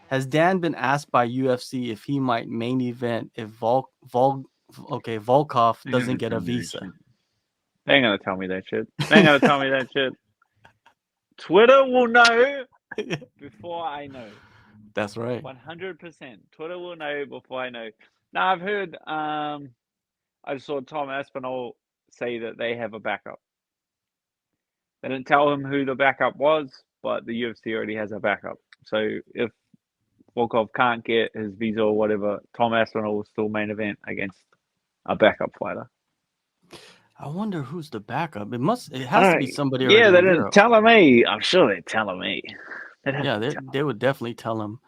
Has Dan been asked by UFC if he might main event if Volkov They're doesn't gonna get tell a me that visa? shit. They ain't gonna tell me that shit. They ain't gonna tell me that shit. Twitter will know before I know. That's right. 100%. Twitter will know before I know. Now I've heard. I saw Tom Aspinall say that they have a backup. They didn't tell him who the backup was, but the UFC already has a backup. So if Volkov can't get his visa or whatever, Tom Aspinall will still main event against a backup fighter. I wonder who's the backup. It has to Uh, be somebody yeah, already they in didn't Europe. tell me. I'm sure they're telling me. They'd have Yeah, to tell they would definitely tell him.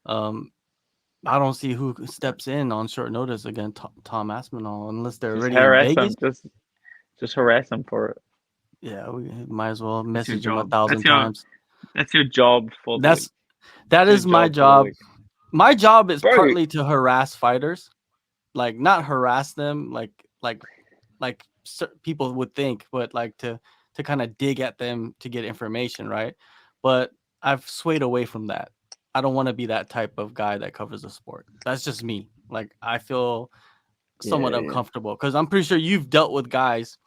Um, I don't see who steps in on short notice against Tom Aspinall unless they're Just already in harass Vegas. them. Just harass them for it. Yeah, we might as well That's your message him a job. thousand times. That's your job for the week. That That's your is my job for the job. week, My job is bro. partly to harass fighters, like not harass them, like people would think, but like to kind of dig at them to get information, right? But I've swayed away from that. I don't want to be that type of guy that covers the sport. That's just me. Like I feel somewhat Yeah, yeah. uncomfortable because I'm pretty sure you've dealt with guys.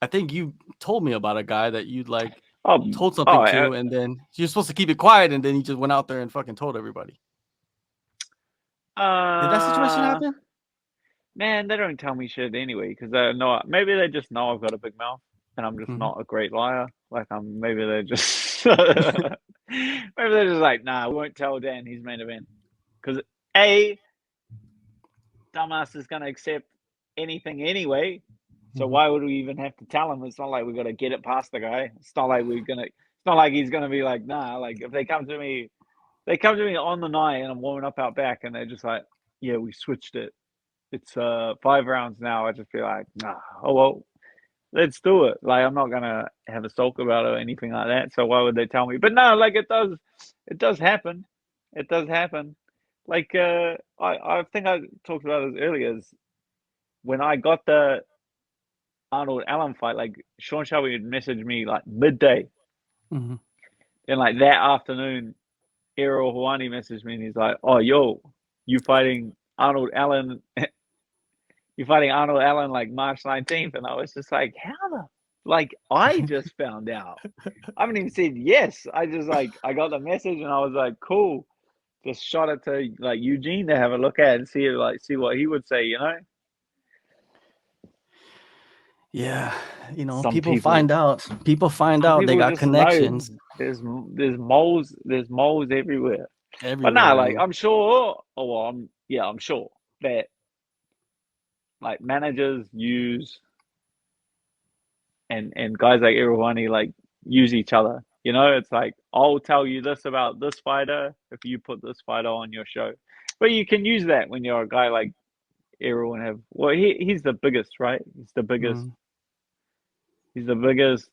I think you told me about a guy that you'd like Oh, told oh, something to, and then you're supposed to keep it quiet, and then he just went out there and fucking told everybody. Did that situation uh, happen? man, they don't tell me shit anyway because they know. Maybe they just know I've got a big mouth and I'm just Hmm. not a great liar. Like I'm. Maybe they're just. Maybe they're just like, nah, we won't tell Dan his main event because a dumbass is gonna accept anything anyway. So Hmm. why would we even have to tell him? It's not like we're gonna get it past the guy. It's not like we're gonna. It's not like he's gonna be like, nah. Like if they come to me on the night and I'm warming up out back, and they're just like, yeah, we switched it. It's 5 rounds now. I just be like, nah. Oh well, let's do it. Like I'm not gonna have a sulk about it or anything like that. So why would they tell me? But no, like it does happen. It does happen. Like I think I talked about this earlier. Is when I got the Arnold Allen fight, like Sean Shelby had messaged me like midday, Hmm. and like that afternoon, Ariel Helwani messaged me and he's like, "Oh, yo, you fighting Arnold Allen? You fighting Arnold Allen like March 19th?" And I was just like, "How the like? I just found out. I haven't even said yes. I just like I got the message and I was like, cool. Just shot it to like Eugene to have a look at and see what he would say. You know, Yeah, some people find people out. People find some out they people got just know connections there's moles everywhere. But nah, everywhere, like and I'm sure. Oh well, I'm sure that like managers use and guys like Irwani like use each other. You know, it's like I'll tell you this about this fighter if you put this fighter on your show. But you can use that when you're a guy like Errol have. Well, he's the biggest, right? mm, He's the biggest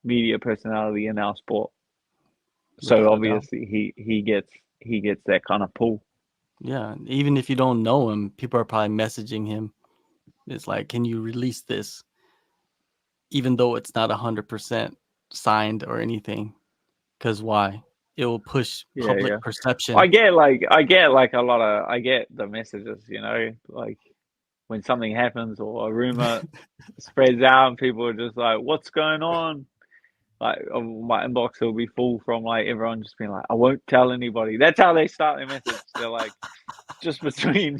media personality in our sport. So without a doubt. obviously he gets that kind of pull. Yeah, even if you don't know him, people are probably messaging him. It's like, can you release this, even though it's not 100% signed or anything? Because why? It will push Yeah, yeah. public perception. I get like a lot of I get the messages, you know, like when something happens or a rumor spreads out and people are just like, what's going on? Like my inbox will be full from like everyone just being like, I won't tell anybody. That's how they start their message. They're like, just between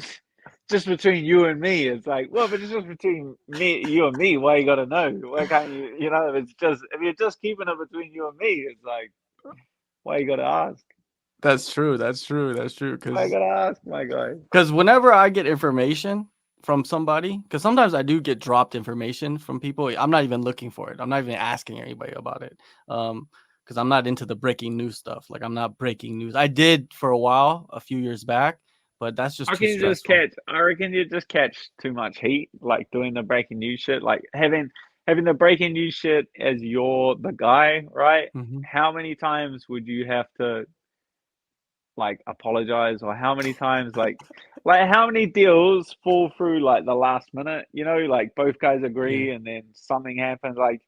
just between you and me. It's like, well, but it's just between you and me. Why you gotta know? Why can't you? You know, if you're just keeping it between you and me, it's like, why you gotta ask? That's true. That's true. That's true. Why you gotta ask, my guy? Because whenever I get information from somebody, because sometimes I do get dropped information from people, I'm not even looking for it. I'm not even asking anybody about it. Because I'm not into the breaking news stuff. Like I'm not breaking news. I did for a while, a few years back, but that's just How too can you just stressful. catch? I reckon you just catch too much heat, like doing the breaking news shit, like having the breaking news shit as you're the guy, right? Hmm. How many times would you have to like apologize, or how many times like how many deals fall through like the last minute? You know, like both guys Yeah. agree and then something happens. Like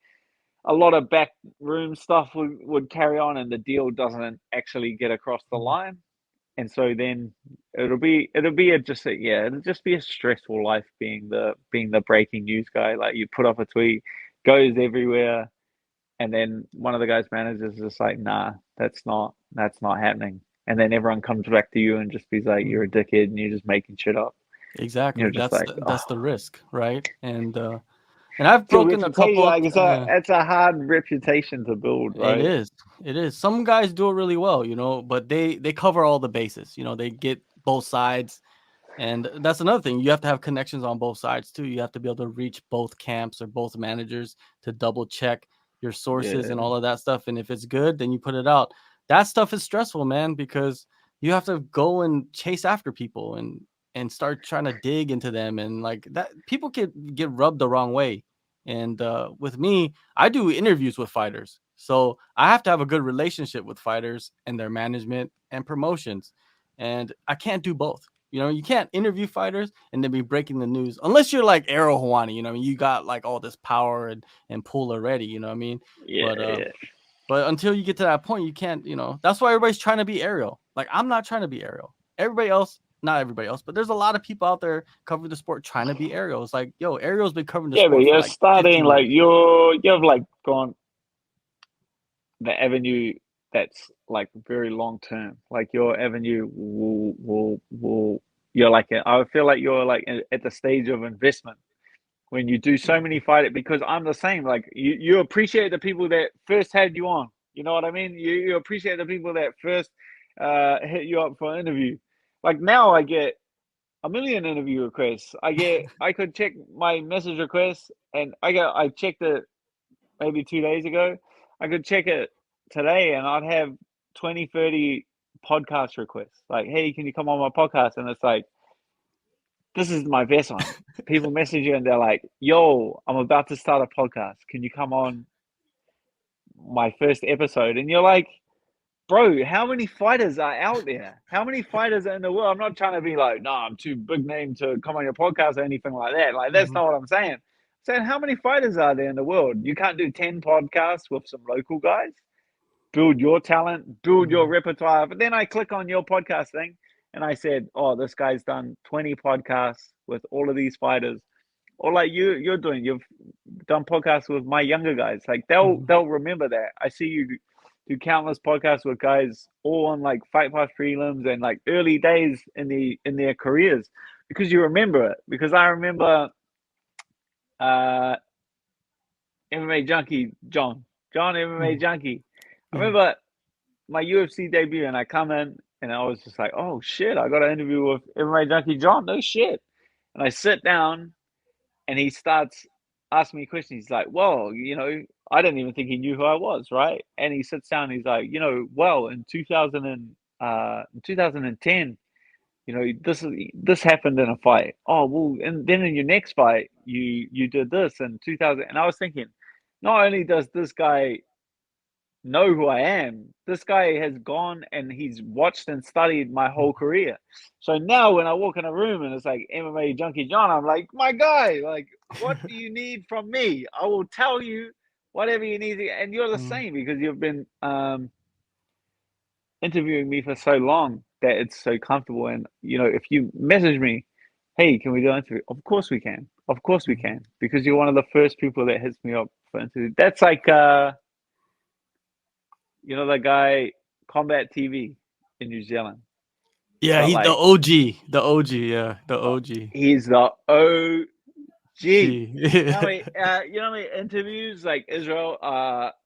a lot of backroom stuff would carry on, and the deal doesn't actually get across the line. And so then it'll just be a stressful life being the breaking news guy. Like you put up a tweet, goes everywhere, and then one of the guys' managers is just like, nah, that's not happening. And then everyone comes back to you and just be like, you're a dickhead and you're just making shit up. You're Exactly. just like, That's oh, the risk, right? And I've it's a broken a reputation. couple. Like it's a hard reputation to build, It right? is. It is. Some guys do it really well, but they cover all the bases. They get both sides. And that's another thing. You have to have connections on both sides too. You have to be able to reach both camps or both managers to double check your sources and Yeah, all of that stuff. And if it's good, then you put it out. That stuff is stressful, man, because you have to go and chase after people and start trying to dig into them, and like that people can get rubbed the wrong way. And with me, I do interviews with fighters. So I have to have a good relationship with fighters and their management and promotions. And I can't do both. You can't interview fighters and then be breaking the news unless you're like Ariel Helwani. You got like all this power and pull already. You know what I mean? yeah, But yeah. but until you get to that point, you can't. That's why everybody's trying to be Ariel. Like I'm not trying to be Ariel. Everybody else, not everybody else, but there's a lot of people out there covering the sport trying to be Ariel. It's like, yo, Ariel's been covering the Yeah, but sport for you're like starting 15 like years. you've like gone the avenue that's like very long term. Like your avenue will you're like I feel like you're like at the stage of investment when you do so many fight it because I'm the same. Like you appreciate the people that first had you on. You know what I mean? You appreciate the people that first hit you up for an interview. Like now I get a million interview requests. I could check my message requests and I checked it maybe 2 days ago. I could check it today and I'd have 20, 30 podcast requests. Like, hey, can you come on my podcast? And it's like, this is my best one. People message you and they're like, yo, I'm about to start a podcast. Can you come on my first episode? And you're like, bro, how many fighters are out there? How many fighters are in the world? I'm not trying to be like, no, I'm too big name to come on your podcast or anything like that. Like, that's Mhm. not what I'm saying. I'm saying, how many fighters are there in the world? You can't do 10 podcasts with some local guys, build your talent, build your Mhm. repertoire. But then I click on your podcast thing and I said, oh, this guy's done 20 podcasts with all of these fighters. Or like you're doing, you've done podcasts with my younger guys. Like Mhm. they'll remember that. I see you do countless podcasts with guys all on like Fight Pass prelims and like early days in their careers because you remember it. Because I remember uh MMA Junkie John MMA Mhm. Junkie. I Yeah. remember my UFC debut and I come in and I was just like, oh shit, I got an interview with MMA Junkie John. No shit. And I sit down and he starts asking me questions. He's like, well, I didn't even think he knew who I was, right? And he sits down and he's like, well, in 2010, this happened in a fight. Oh, well, and then in your next fight, you did this in 2000. And I was thinking, not only does this guy know who I am. This guy has gone and he's watched and studied my whole career. So now when I walk in a room and it's like MMA Junkie John, I'm like, my guy, like, what do you need from me? I will tell you whatever you need. And you're the Mhm. same because you've been interviewing me for so long that it's so comfortable. And, if you message me, hey, can we do an interview? Of course we can. Of course we Mhm. can. Because you're one of the first people that hits me up for interview. That's like the guy Combat TV in New Zealand. He's Yeah, got he's the like OG. The OG. Yeah, the uh, OG. he's the OG. G. You know how many interviews like Israel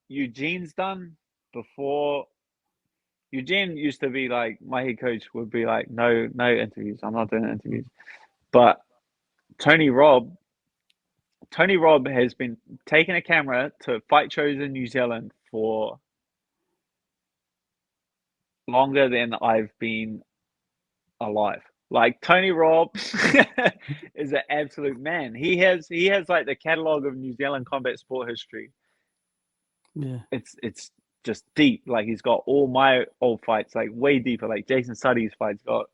Eugene's done before. Eugene used to be like my head coach would be like, no, no interviews. I'm not doing interviews. But Tony Robb, Tony Robb has been taking a camera to fight shows in New Zealand for longer than I've been alive. Like Tony Robb is an absolute man. He has like the catalog of New Zealand combat sport history. Yeah. It's just deep. Like he's got all my old fights, like way deeper. Like Jason Suddy's fights got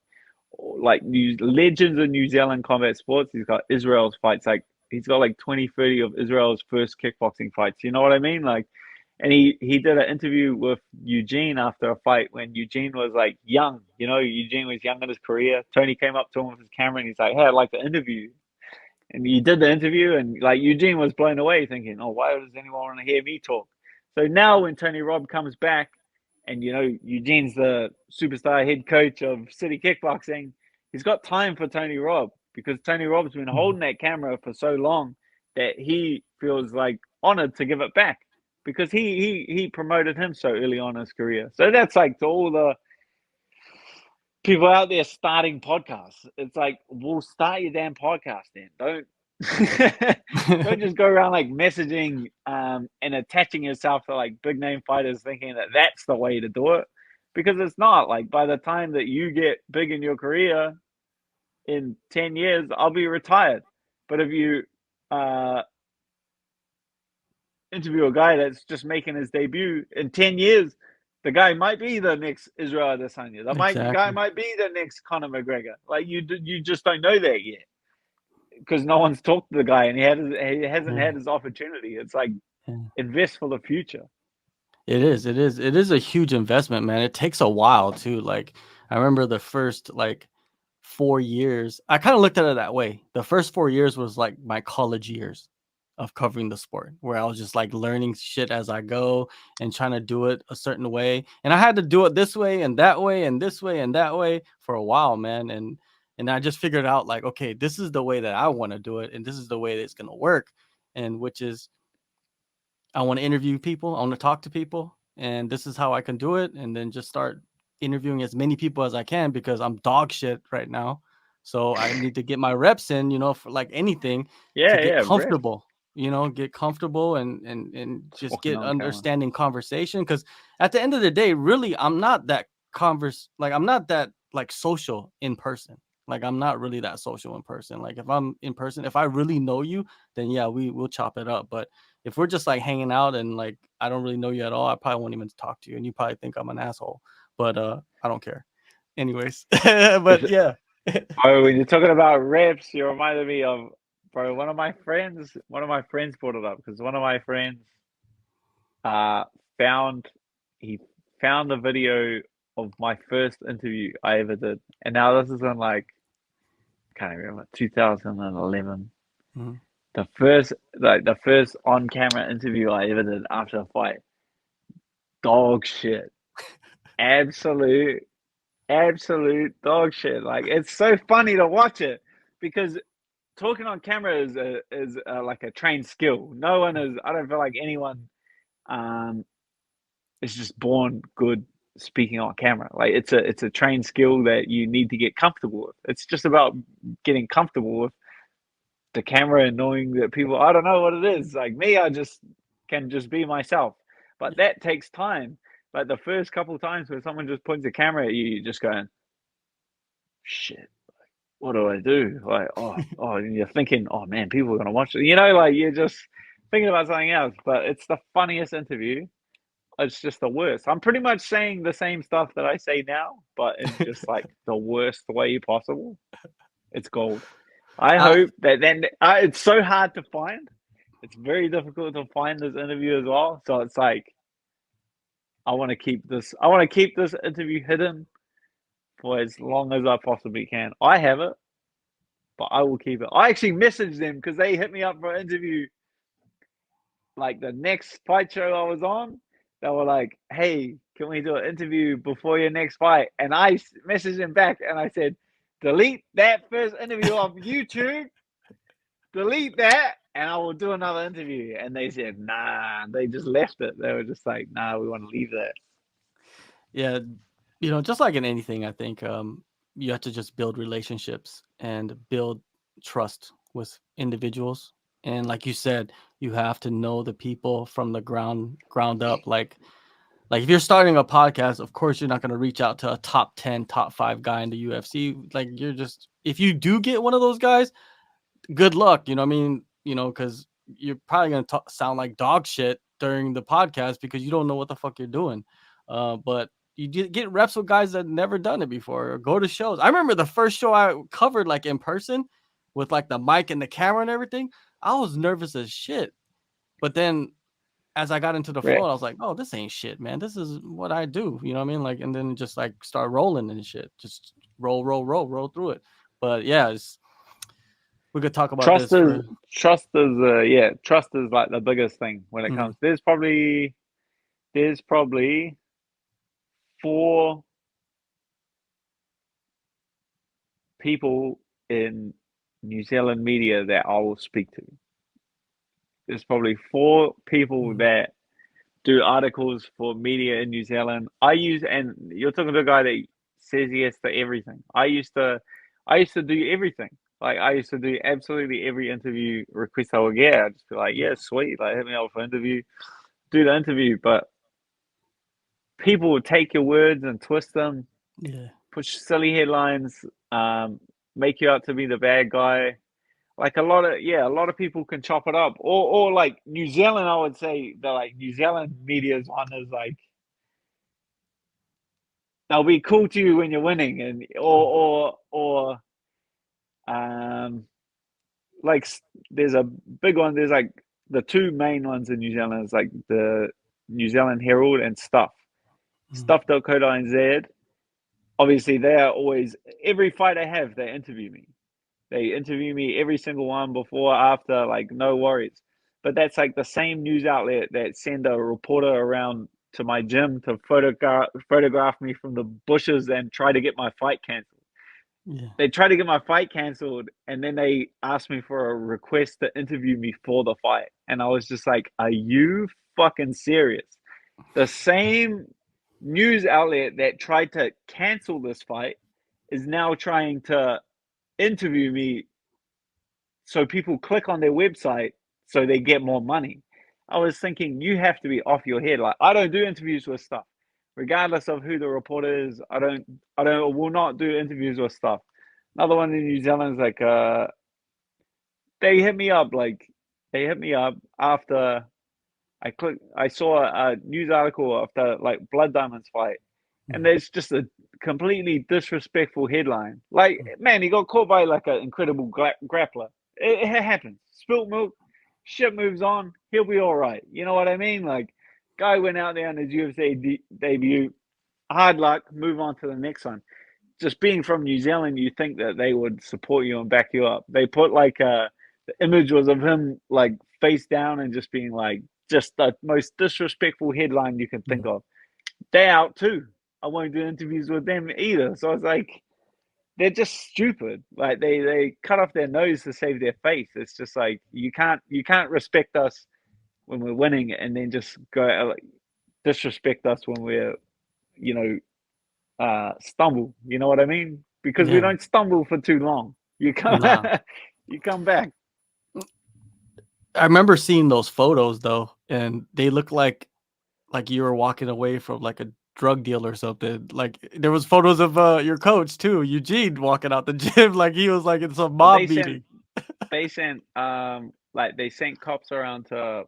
like new legends of New Zealand combat sports. He's got Israel's fights. Like he's got like 20, 30 of Israel's first kickboxing fights. You know what I mean? Like, and he did an interview with Eugene after a fight when Eugene was like young. You know, Eugene was young in his career. Tony came up to him with his camera and he's like, "Hey, I'd like to interview you." And you did the interview, and like Eugene was blown away, thinking, "Oh, why does anyone want to hear me talk?" So now, when Tony Robb comes back, and you know Eugene's the superstar head coach of City Kickboxing, he's got time for Tony Robb because Tony Robb's been holding that camera for so long that he feels like honored to give it back because he promoted him so early on in his career. So that's like to all the people out there starting podcasts. It's like, we'll start your damn podcast then. Don't don't just go around like messaging and attaching yourself to like big name fighters thinking that that's the way to do it, because it's not. Like, by the time that you get big in your career in 10 years, I'll be retired. But if you uh interview a guy that's just making his debut in 10 years, the guy might be the next Israel Adesanya. Guy Exactly. might be the next Conor McGregor. Like, you just don't know that yet because no one's talked to the guy and he hasn't Yeah. had his opportunity. It's like, Yeah. invest for the future. It is. It is. It is a huge investment, man. It takes a while too. Like, I remember the first like 4 years. I kind of looked at it that way. The first 4 years was like my college years of covering the sport, where I was just like learning shit as I go and trying to do it a certain way. And I had to do it this way and that way and this way and that way for a while, man. And I just figured out like, okay, this is the way that I want to do it, and this is the way that it's gonna work, and which is I want to interview people. I want to talk to people, and this is how I can do it. And then just start interviewing as many people as I can because I'm dog shit right now. So I need to get my reps in, for like anything to Yeah, get yeah, ref. comfortable. Get comfortable and just Talking get on camera. understanding conversation. Because at the end of the day, really, I'm not that I'm not that like social in person. Like, I'm not really that social in person. Like, if I'm in person, if I really know you, then yeah, we'll chop it up. But if we're just like hanging out and like I don't really know you at all, I probably won't even talk to you, and you probably think I'm an asshole. But I don't care. Anyways, but yeah. Oh, when you're talking about reps, you reminded me of, bro, one of my friends brought it up because one of my friends uh found he found the video of my first interview I ever did. And now this is in like, can't remember, 2011. Mhm. The first on camera interview I ever did after a fight. Dog shit. Absolute, absolute dog shit. Like, it's so funny to watch it because talking on camera is like a trained skill. No one is. I don't feel like anyone um is just born good speaking on camera. Like, it's a trained skill that you need to get comfortable with. It's just about getting comfortable with the camera and knowing that people. I don't know what it is. Like me, I just can just be myself, but that takes time. Like the first couple of times where someone just points a camera at you, you're just going, shit, what do I do? Like, oh, and you're thinking, oh man, people are gonna watch it. Like you're just thinking about something else. But it's the funniest interview. It's just the worst. I'm pretty much saying the same stuff that I say now, but in just like the worst way possible. It's gold. I I, hope that then it's so hard to find. It's very difficult to find this interview as well. So it's like I want to keep this. I want to keep this interview hidden for as long as I possibly can. I have it, but I will keep it. I actually messaged them because they hit me up for an interview. Like the next fight show I was on, they were like, "Hey, can we do an interview before your next fight?" And I messaged them back and I said, "Delete that first interview off YouTube. Delete that, and I will do another interview." And they said, "Nah." They just left it. They were just like, "Nah, we want to leave that." yeah, just like in anything, I think you have to just build relationships and build trust with individuals. And like you said, you have to know the people from the ground up. Like if you're starting a podcast, of course you're not going to reach out to a top 10, top 5 guy in the UFC. Like, you're just, if you do get one of those guys, good luck. You know what I mean? Because you're probably going to sound like dog shit during the podcast because you don't know what the fuck you're doing. But you get reps with guys that never done it before or go to shows. I remember the first show I covered like in person. with like the mic and the camera and everything, I was nervous as shit. But then as I got into the Yeah. flow, I was like, oh, this ain't shit, man. This is what I do. You know what I mean? Like, and then just like start rolling and shit. Just roll through it. But yeah, we could talk about Trust this is for trust is like the biggest thing when it mm, comes. There's probably four people in New Zealand media that I will speak to. There's probably four people mm, that do articles for media in New Zealand. And you're talking to a guy that says yes to everything. I used to do everything. Like I used to do absolutely every interview request I would get. I'd just be like, yeah, sweet, like hit me up for an interview, do the interview. But people would take your words and twist them, yeah, push silly headlines, make you out to be the bad guy. Like a lot of people can chop it up. Or like New Zealand, I would say the like New Zealand media's one is like they'll be cool to you when you're winning, and or um like there's a big one. There's like the two main ones in New Zealand is like the New Zealand Herald and mm, Stuff.co.nz. Obviously, they are always every fight I have, they interview me. They interview me every single one before, after, like no worries. But that's like the same news outlet that send a reporter around to my gym to photograph me from the bushes and try to get my fight cancelled. yeah, They try to get my fight cancelled, and then they asked me for a request to interview me for the fight. And I was just like, are you fucking serious? The same news outlet that tried to cancel this fight is now trying to interview me so people click on their website so they get more money. I was thinking, you have to be off your head. Like, I don't do interviews with stuff, regardless of who the reporter is. Will not do interviews with stuff. Another one in New Zealand is like, they hit me up, like, they hit me up after I saw a news article after like Blood Diamond's fight, and mm, there's just a completely disrespectful headline. Like, man, he got caught by like an incredible grappler. It happens. Spilt milk, shit moves on. He'll be all right. You know what I mean? Like, guy went out there on his UFC debut. Hard luck. Move on to the next one. Just being from New Zealand, you think that they would support you and back you up. They put like the image was of him like face down and just being like just the most disrespectful headline you can think mm, of. They out too. I won't do interviews with them either. So I was like, they're just stupid. Like they cut off their nose to save their face. It's just like you can't respect us when we're winning and then just go like, disrespect us when we're you know stumble. You know what I mean? Because we yeah. don't stumble for too long. You come Nah, you come back. I remember seeing those photos though, and they look like you were walking away from like a drug deal or something. Like there was photos of your coach too, Eugene, walking out the gym like he was like in some But mob meeting. they sent cops around to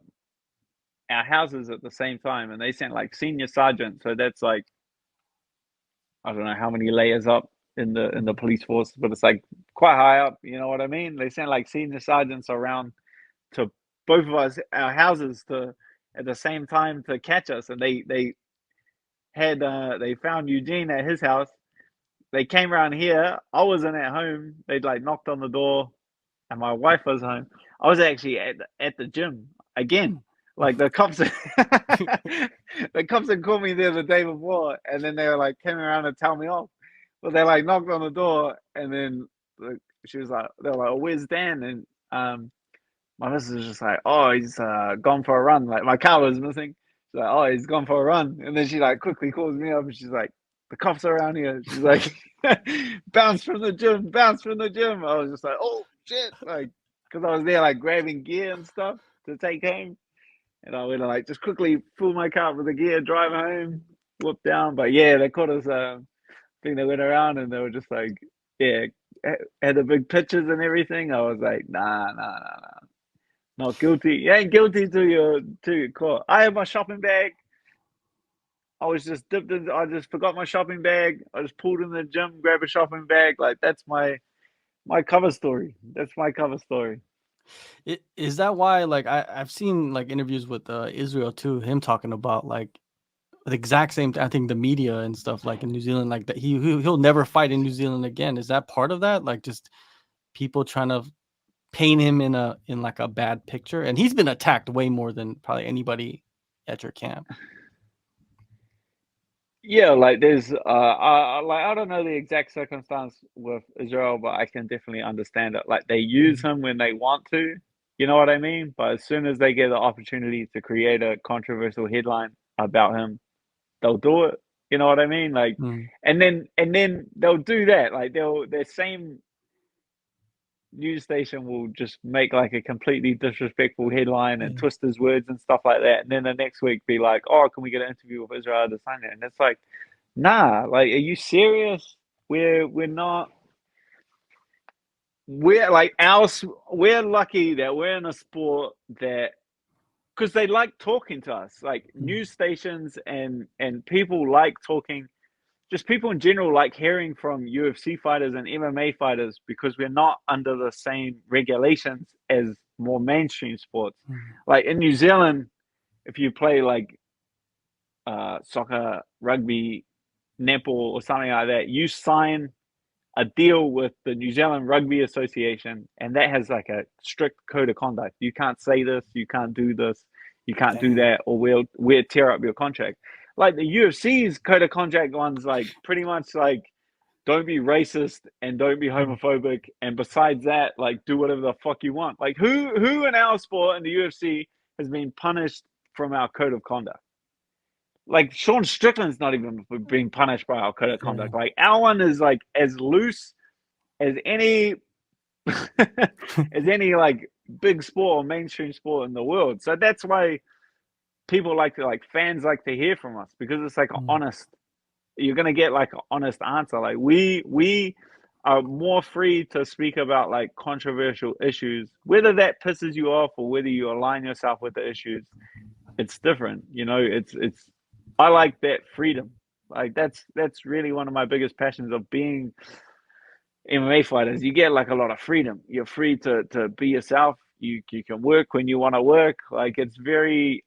our houses at the same time, and they sent like senior sergeant. So that's like I don't know how many layers up in the Mhm. police force, but it's like quite high up. You know what I mean? They sent like senior sergeants around to both of us our houses to at the same time to catch us, and they found Eugene at his house. They came around here. I wasn't at home. They'd like knocked on the door, and my wife was home. I was actually at the gym again. Like the cops, the cops had called me there the day before, and then they were like came around to tell me off. But they like knocked on the door, and then like, she was like, they were like, oh, "Where's Dan?" And my missus was just like, "Oh, he's gone for a run." Like my car was missing. She's like, "Oh, he's gone for a run," and then she like quickly calls me up, and she's like, "The cops are around here." She's like, "Bounce from the gym, bounce from the gym." I was just like, "Oh shit!" Like, because I was there like grabbing gear and stuff to take home, and I went to like just quickly fill my car with the gear, drive home, whoop down. But yeah, they caught us. I think they went around and they were just like, yeah, had the big pictures and everything. I was like, nah, nah, nah, nah. Not guilty. You ain't guilty to your court. I had my shopping bag. I was just dipped in. I just forgot my shopping bag. I just pulled in the gym, grabbed a shopping bag. Like my cover story. That's my cover story. Is that why, like, I've seen like interviews with Israel too, him talking about like the exact same I think the media and stuff like in New Zealand, like that he'll never fight in New Zealand again. Is that part of that? Like just people trying to paint him in like a bad picture? And he's been attacked way more than probably anybody at your camp. Yeah, like there's I don't know the exact circumstance with Israel, but I can definitely understand it. Like they use Mhm. him when they want to, you know what I mean? But as soon as they get the opportunity to create a controversial headline about him, they'll do it. You know what I mean? Like, Mm. and then they'll do that. Like their same news station will just make like a completely disrespectful headline and Yeah. twist his words and stuff like that. And then the next week be like, "Oh, can we get an interview with Israel Adesanya?" And it's like, nah, like, are you serious? We're not. We're like we're lucky that we're in a sport that because they like talking to us, like Mm. news stations and people like talking. Just people in general like hearing from UFC fighters and MMA fighters because we're not under the same regulations as more mainstream sports. Mm. Like in New Zealand, if you play like soccer, rugby, netball, or something like that, you sign a deal with the New Zealand Rugby Association, and that has like a strict code of conduct. You can't say this, you can't do this, you can't do Damn. that, or we'll tear up your contract. Like the UFC's code of conduct one's like pretty much like don't be racist and don't be Mm. homophobic, and besides that, like do whatever the fuck you want. Like who in our sport in the UFC has been punished from our code of conduct? Like Sean Strickland's not even being punished by our code of Yeah. conduct. Like our one is like as loose as any as any like big sport or mainstream sport in the world. So that's why people like to like fans like to hear from us because it's like Mm. honest. You're gonna get like an honest answer. Like we are more free to speak about like controversial issues, whether that pisses you off or whether you align yourself with the issues. It's different, you know. It's I like that freedom. Like that's really one of my biggest passions of being MMA fighters. You get like a lot of freedom. You're free to be yourself. You can work when you want to work. Like it's a very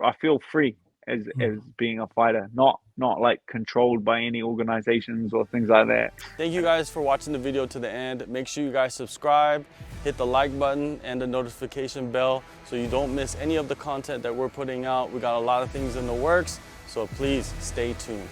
I feel free as Mm. being a fighter, not like controlled by any organizations or things like that. Thank you guys for watching the video to the end. Make sure you guys subscribe, hit the like button and the notification bell so you don't miss any of the content that we're putting out. We got a lot of things in the works, so please stay tuned.